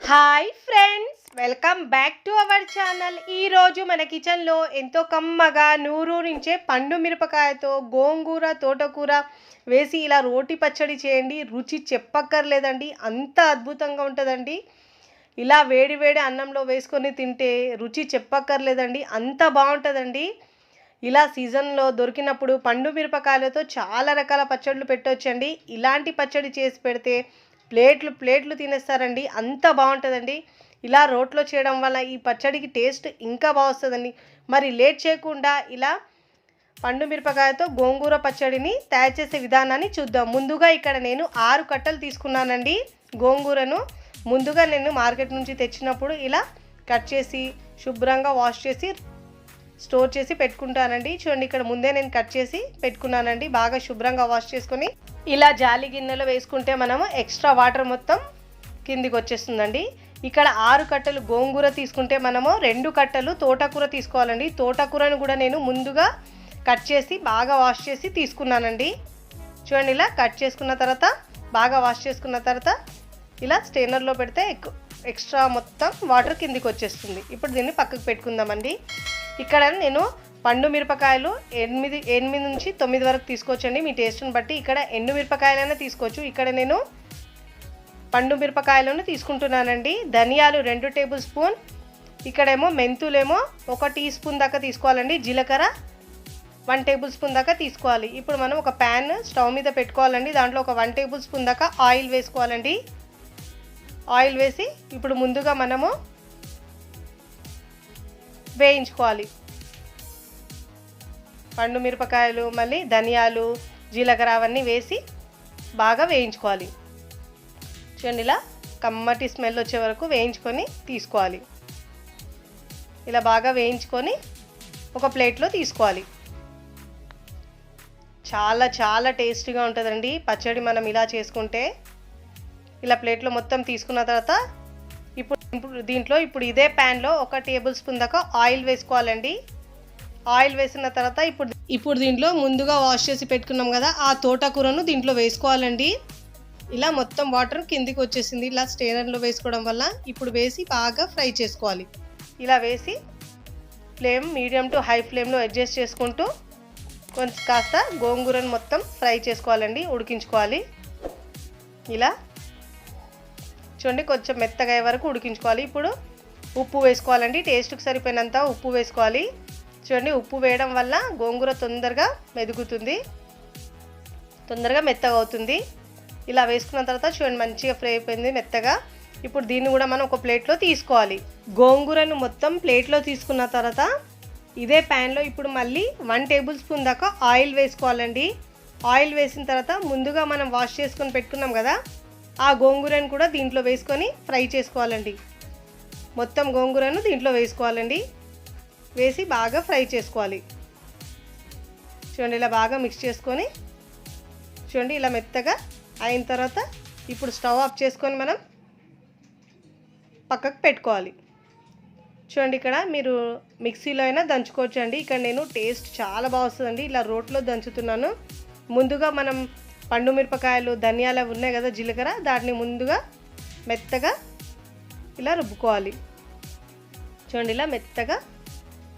Hi friends, welcome back to our channel. ఈరోజు మన కిచెన్లో ఎంతో కమ్మగా నూరూరించే పండు మిరపకాయతో గోంగూర తోటకూర వేసి ఇలా రోటి పచ్చడి చేయండి. రుచి చెప్పక్కర్లేదండి, అంత అద్భుతంగా ఉంటుందండి. ఇలా వేడి వేడి అన్నంలో వేసుకొని తింటే రుచి చెప్పక్కర్లేదండి, అంత బాగుంటుందండి. ఇలా సీజన్లో దొరికినప్పుడు పండు మిరపకాయలతో చాలా రకాల పచ్చళ్ళు పెట్టవచ్చండి. ఇలాంటి పచ్చడి చేసి పెడితే ప్లేట్లు ప్లేట్లు తినేస్తారండి, అంత బాగుంటుందండి. ఇలా రోట్లో చేయడం వల్ల ఈ పచ్చడికి టేస్ట్ ఇంకా బాగుస్తుందండి. మరి లేట్ చేయకుండా ఇలా పండు మిరపకాయతో గోంగూర పచ్చడిని తయారు చేసే విధానాన్ని చూద్దాం. ముందుగా ఇక్కడ నేను 6 కట్టలు తీసుకున్నానండి. గోంగూరను ముందుగా నేను మార్కెట్ నుంచి తెచ్చినప్పుడు ఇలా కట్ చేసి శుభ్రంగా వాష్ చేసి స్టోర్ చేసి పెట్టుకుంటానండి. చూడండి, ఇక్కడ ముందే నేను కట్ చేసి పెట్టుకున్నానండి. బాగా శుభ్రంగా వాష్ చేసుకొని ఇలా జాలి గిన్నెలో వేసుకుంటే మనము ఎక్స్ట్రా వాటర్ మొత్తం కిందికి వచ్చేస్తుందండి. ఇక్కడ 6 కట్టలు గోంగూర తీసుకుంటే మనము 2 కట్టలు తోటకూర తీసుకోవాలండి. తోటకూరను కూడా నేను ముందుగా కట్ చేసి బాగా వాష్ చేసి తీసుకున్నానండి. చూడండి, ఇలా కట్ చేసుకున్న తర్వాత బాగా వాష్ చేసుకున్న తర్వాత ఇలా స్టెయినర్లో పెడితే ఎక్స్ట్రా మొత్తం వాటర్ కిందికి వచ్చేస్తుంది. ఇప్పుడు దీన్ని పక్కకు పెట్టుకుందామండి. ఇక్కడ నేను పండు మిరపకాయలు 8 నుంచి 9 వరకు తీసుకోవచ్చండి, మీ టేస్ట్ని బట్టి. ఇక్కడ ఎండు మిరపకాయలైనా తీసుకోవచ్చు. ఇక్కడ నేను పండు మిరపకాయలను తీసుకుంటున్నానండి. ధనియాలు 2 టేబుల్ స్పూన్, ఇక్కడేమో మెంతులేమో 1 టీ స్పూన్ దాకా తీసుకోవాలండి. జీలకర్ర 1 టేబుల్ స్పూన్ దాకా తీసుకోవాలి. ఇప్పుడు మనం ఒక ప్యాన్ స్టవ్ మీద పెట్టుకోవాలండి. దాంట్లో ఒక 1 టేబుల్ స్పూన్ దాకా ఆయిల్ వేసుకోవాలండి. ఆయిల్ వేసి ఇప్పుడు ముందుగా మనము వేయించుకోవాలి. పండు మిరపకాయలు, మళ్ళీ ధనియాలు, జీలకర్ర అవన్నీ వేసి బాగా వేయించుకోవాలి. చూడండి, ఇలా కమ్మటి స్మెల్ వచ్చే వరకు వేయించుకొని తీసుకోవాలి. ఇలా బాగా వేయించుకొని ఒక ప్లేట్లో తీసుకోవాలి. చాలా చాలా టేస్టీగా ఉంటుందండి పచ్చడి మనం ఇలా చేసుకుంటే. ఇలా ప్లేట్లో మొత్తం తీసుకున్న తర్వాత ఇప్పుడు దీంట్లో ఇదే ప్యాన్లో 1 టేబుల్ స్పూన్ దాకా ఆయిల్ వేసుకోవాలండి. ఆయిల్ వేసిన తర్వాత ఇప్పుడు దీంట్లో ముందుగా వాష్ చేసి పెట్టుకున్నాం కదా, ఆ తోటకూరను దీంట్లో వేసుకోవాలండి. ఇలా మొత్తం వాటర్ కిందికి వచ్చేసింది. ఇలా స్టెయినర్లో వేసుకోవడం వల్ల ఇప్పుడు వేసి బాగా ఫ్రై చేసుకోవాలి. ఇలా వేసి ఫ్లేమ్ మీడియం టు హై ఫ్లేమ్లో అడ్జస్ట్ చేసుకుంటూ కొంచెం కాస్త గోంగూరను మొత్తం ఫ్రై చేసుకోవాలండి, ఉడికించుకోవాలి. ఇలా చూడండి, కొంచెం మెత్తగా అయ్యే వరకు ఉడికించుకోవాలి. ఇప్పుడు ఉప్పు వేసుకోవాలండి, టేస్ట్కి సరిపోయినంత ఉప్పు వేసుకోవాలి. చూడండి, ఉప్పు వేయడం వల్ల గోంగూర తొందరగా మెదుగుతుంది, తొందరగా మెత్తగా అవుతుంది. ఇలా వేసుకున్న తర్వాత చూడండి, మంచిగా ఫ్రై అయిపోయింది మెత్తగా. ఇప్పుడు దీన్ని కూడా మనం ఒక ప్లేట్లో తీసుకోవాలి. గోంగూరను మొత్తం ప్లేట్లో తీసుకున్న తర్వాత ఇదే ప్యాన్లో ఇప్పుడు మళ్ళీ 1 టేబుల్ స్పూన్ దాకా ఆయిల్ వేసుకోవాలండి. ఆయిల్ వేసిన తర్వాత ముందుగా మనం వాష్ చేసుకొని పెట్టుకున్నాం కదా, ఆ గోంగూరను కూడా దీంట్లో వేసుకొని ఫ్రై చేసుకోవాలండి. మొత్తం గోంగూరను దీంట్లో వేసుకోవాలండి. వేసి బాగా ఫ్రై చేసుకోవాలి. చూడండి, ఇలా బాగా మిక్స్ చేసుకొని చూడండి, ఇలా మెత్తగా అయిన తర్వాత ఇప్పుడు స్టవ్ ఆఫ్ చేసుకొని మనం పక్కకు పెట్టుకోవాలి. చూడండి, ఇక్కడ మీరు మిక్సీలో అయినా దంచుకోవచ్చు అండి. ఇక్కడ నేను టేస్ట్ చాలా బాగా వస్తుందండి, ఇలా రోట్లో దంచుతున్నాను. ముందుగా మనం పండు మిరపకాయలు, ధనియాలు అవి ఉన్నాయి కదా, జీలకర్ర, దాటిని ముందుగా మెత్తగా ఇలా రుబ్బుకోవాలి. చూడండి, ఇలా మెత్తగా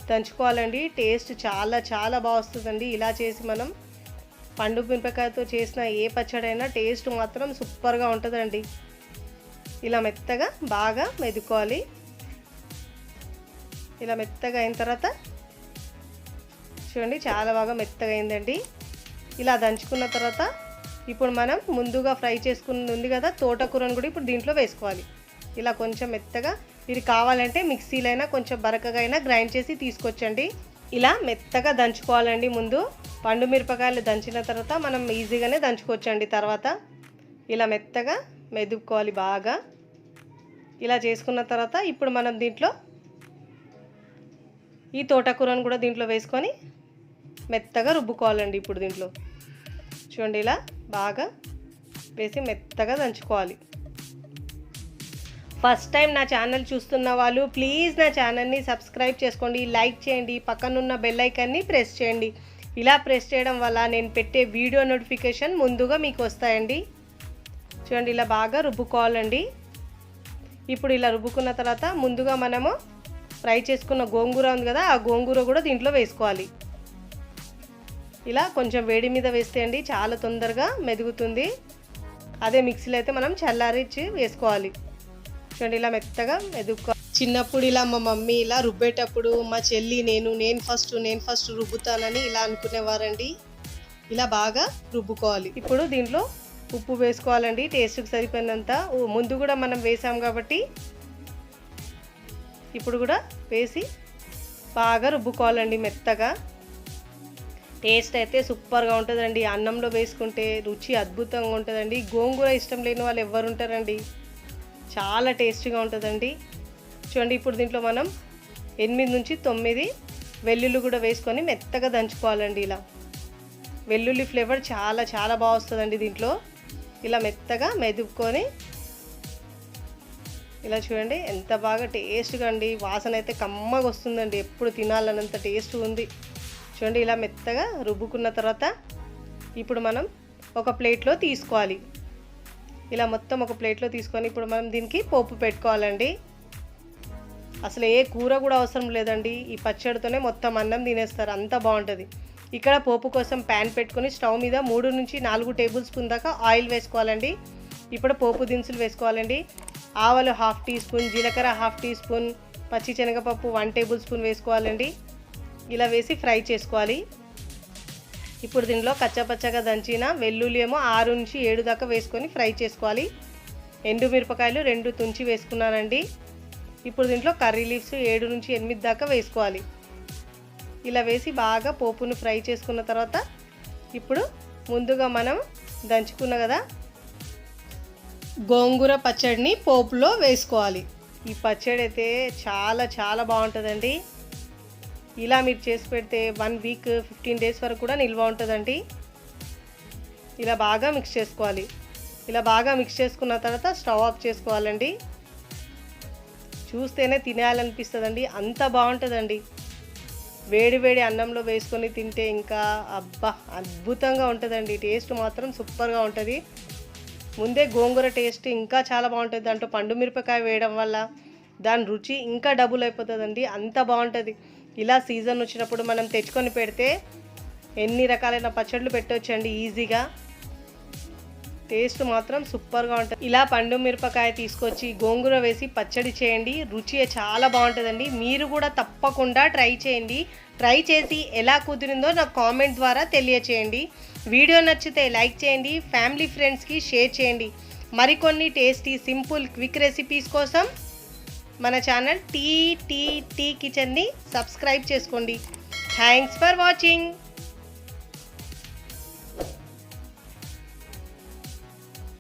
దంచుకోవాలండి. టేస్ట్ చాలా చాలా బాగా వస్తుందండి. ఇలా చేసి మనం పండు మిరపకాయతో చేసిన ఏ పచ్చడైనా టేస్ట్ మాత్రం సూపర్గా ఉంటుందండి. ఇలా మెత్తగా బాగా మెదుకోవాలి. ఇలా మెత్తగా అయిన తర్వాత చూడండి, చాలా బాగా మెత్తగా అయిందండి. ఇలా దంచుకున్న తర్వాత ఇప్పుడు మనం ముందుగా ఫ్రై చేసుకున్నది ఉంది కదా, తోటకూరను కూడా ఇప్పుడు దీంట్లో వేసుకోవాలి. ఇలా కొంచెం మెత్తగా, ఇది కావాలంటే మిక్సీలో అయినా కొంచెం బరకగా అయినా గ్రైండ్ చేసి తీసుకొచ్చండి. ఇలా మెత్తగా దంచుకోవాలండి. ముందు పండు మిరపకాయలు దంచిన తర్వాత మనం ఈజీగానే దంచుకోవచ్చండి. తర్వాత ఇలా మెత్తగా మెదుపుకోవాలి బాగా. ఇలా చేసుకున్న తర్వాత ఇప్పుడు మనం దీంట్లో ఈ తోటకూరను కూడా దీంట్లో వేసుకొని మెత్తగా రుబ్బుకోవాలండి. ఇప్పుడు దీంట్లో చూడండి, ఇలా బాగా వేసి మెత్తగా దంచుకోవాలి. ఫస్ట్ టైం నా ఛానల్ చూస్తున్న వాళ్ళు ప్లీజ్ నా ఛానల్ని సబ్స్క్రైబ్ చేసుకోండి, లైక్ చేయండి, పక్కనున్న బెల్ ఐకాన్ని ప్రెస్ చేయండి. ఇలా ప్రెస్ చేయడం వల్ల నేను పెట్టే వీడియో నోటిఫికేషన్ ముందుగా మీకు వస్తాయండి. చూడండి, ఇలా బాగా రుబ్బుకోవాలండి. ఇప్పుడు ఇలా రుబ్బుకున్న తర్వాత ముందుగా మనము ఫ్రై చేసుకున్న గోంగూర ఉంది కదా, ఆ గోంగూర కూడా దీంట్లో వేసుకోవాలి. ఇలా కొంచెం వేడి మీద వేస్తే అండి చాలా తొందరగా మెదుగుతుంది. అదే మిక్సీలో అయితే మనం చల్లారించి వేసుకోవాలి. చూడండి ఇలా మెత్తగా మెదుగుకోవాలి. చిన్నప్పుడు ఇలా మా మమ్మీ ఇలా రుబ్బేటప్పుడు మా చెల్లి నేను ఫస్ట్ రుబ్బుతానని ఇలా అనుకునేవారండి. ఇలా బాగా రుబ్బుకోవాలి. ఇప్పుడు దీంట్లో ఉప్పు వేసుకోవాలండి, టేస్ట్కి సరిపోయినంత. ముందు కూడా మనం వేసాం కాబట్టి ఇప్పుడు కూడా వేసి బాగా రుబ్బుకోవాలండి మెత్తగా. టేస్ట్ అయితే సూపర్గా ఉంటుందండి. అన్నంలో వేసుకుంటే రుచి అద్భుతంగా ఉంటుందండి. గోంగూర ఇష్టం లేని వాళ్ళు ఎవరు ఉంటారండి, చాలా టేస్టీగా ఉంటుందండి. చూడండి ఇప్పుడు దీంట్లో మనం 8 నుంచి 9 వెల్లుల్లి కూడా వేసుకొని మెత్తగా దంచుకోవాలండి. ఇలా వెల్లుల్లి ఫ్లేవర్ చాలా చాలా బాగా వస్తుందండి దీంట్లో. ఇలా మెత్తగా మెదుపుకొని ఇలా చూడండి ఎంత బాగా టేస్ట్గా అండి. వాసన అయితే కమ్మగా వస్తుందండి, ఎప్పుడు తినాలన్నంత టేస్ట్ ఉంది. చూడండి ఇలా మెత్తగా రుబ్బుకున్న తర్వాత ఇప్పుడు మనం ఒక ప్లేట్లో తీసుకోవాలి. ఇలా మొత్తం ఒక ప్లేట్లో తీసుకొని ఇప్పుడు మనం దీనికి పోపు పెట్టుకోవాలండి. అసలు ఏ కూర కూడా అవసరం లేదండి, ఈ పచ్చడితోనే మొత్తం అన్నం తినేస్తారు, అంత బాగుంటుంది. ఇక్కడ పోపు కోసం ప్యాన్ పెట్టుకొని స్టవ్ మీద 3 నుంచి 4 టేబుల్ స్పూన్ దాకా ఆయిల్ వేసుకోవాలండి. ఇప్పుడు పోపు దినుసులు వేసుకోవాలండి. ఆవాలు 1/2 టీ స్పూన్, జీలకర్ర 1/2 టీ స్పూన్, పచ్చి శనగపప్పు 1 టేబుల్ స్పూన్ వేసుకోవాలండి. ఇలా వేసి ఫ్రై చేసుకోవాలి. ఇప్పుడు దీనిలో కచ్చాపచ్చగా దంచిన వెల్లుల్లి ఏమో 6 నుంచి 7 దాకా వేసుకొని ఫ్రై చేసుకోవాలి. ఎండుమిరపకాయలు 2 తుంచి వేసుకున్నానండి. ఇప్పుడు దీంట్లో కర్రీ లీవ్స్ 7 నుంచి 8 దాకా వేసుకోవాలి. ఇలా వేసి బాగా పోపును ఫ్రై చేసుకున్న తర్వాత ఇప్పుడు ముందుగా మనం దంచుకున్న కదా గోంగూర పచ్చడిని పోపులో వేసుకోవాలి. ఈ పచ్చడి అయితే చాలా చాలా బాగుంటుందండి. ఇలా మీరు చేసి పెడితే 1 వీక్ 15 డేస్ వరకు కూడా నిల్వ ఉంటుందండి. ఇలా బాగా మిక్స్ చేసుకోవాలి. ఇలా బాగా మిక్స్ చేసుకున్న తర్వాత స్టవ్ ఆఫ్ చేసుకోవాలండి. చూస్తేనే తినాలనిపిస్తుందండి, అంత బాగుంటుందండి. వేడి వేడి అన్నంలో వేసుకొని తింటే ఇంకా అబ్బా అద్భుతంగా ఉంటుందండి. టేస్ట్ మాత్రం సూపర్గా ఉంటుంది. ముందే గోంగూర టేస్ట్ ఇంకా చాలా బాగుంటుంది, దాంట్లో పండు మిరపకాయ వేయడం వల్ల దాని రుచి ఇంకా డబుల్ అయిపోతుందండి, అంత బాగుంటుంది. ఇలా సీజన్ వచ్చినప్పుడు మనం తెచ్చుకొని పెడితే ఎన్ని రకాలైన పచ్చళ్ళు పెట్టవచ్చండి ఈజీగా. టేస్ట్ మాత్రం సూపర్గా ఉంటుంది. ఇలా పండు మిరపకాయ తీసుకొచ్చి గోంగూర వేసి పచ్చడి చేయండి, రుచి చాలా బాగుంటుందండి. మీరు కూడా తప్పకుండా ట్రై చేయండి. ట్రై చేసి ఎలా కుదిరిందో నాకు కామెంట్ ద్వారా తెలియచేయండి. వీడియో నచ్చితే లైక్ చేయండి, ఫ్యామిలీ ఫ్రెండ్స్కి షేర్ చేయండి. మరికొన్ని టేస్టీ సింపుల్ క్విక్ రెసిపీస్ కోసం మన ఛానల్ టీ కిచెన్ని సబ్స్క్రైబ్ చేసుకోండి. Thanks for watching.